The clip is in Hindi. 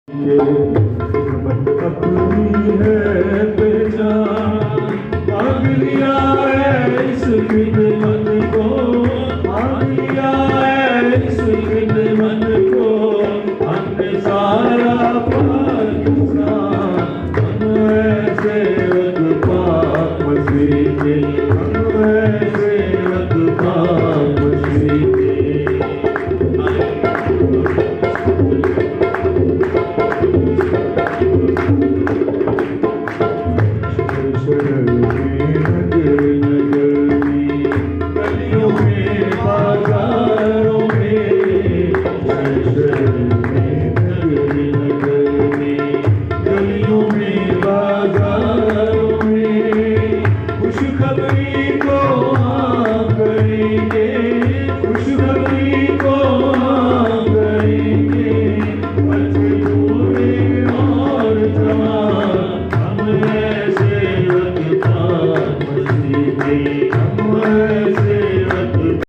ये हिम्मत अपनी है पहचान, भाग लिया है इस खिदमत को, भाग लिया है इस खिदमत को। हमने सारा पाकिस्तान, हम है सेवक पाक मसीह के, हम है सेवक पाक मसीह के। Amen.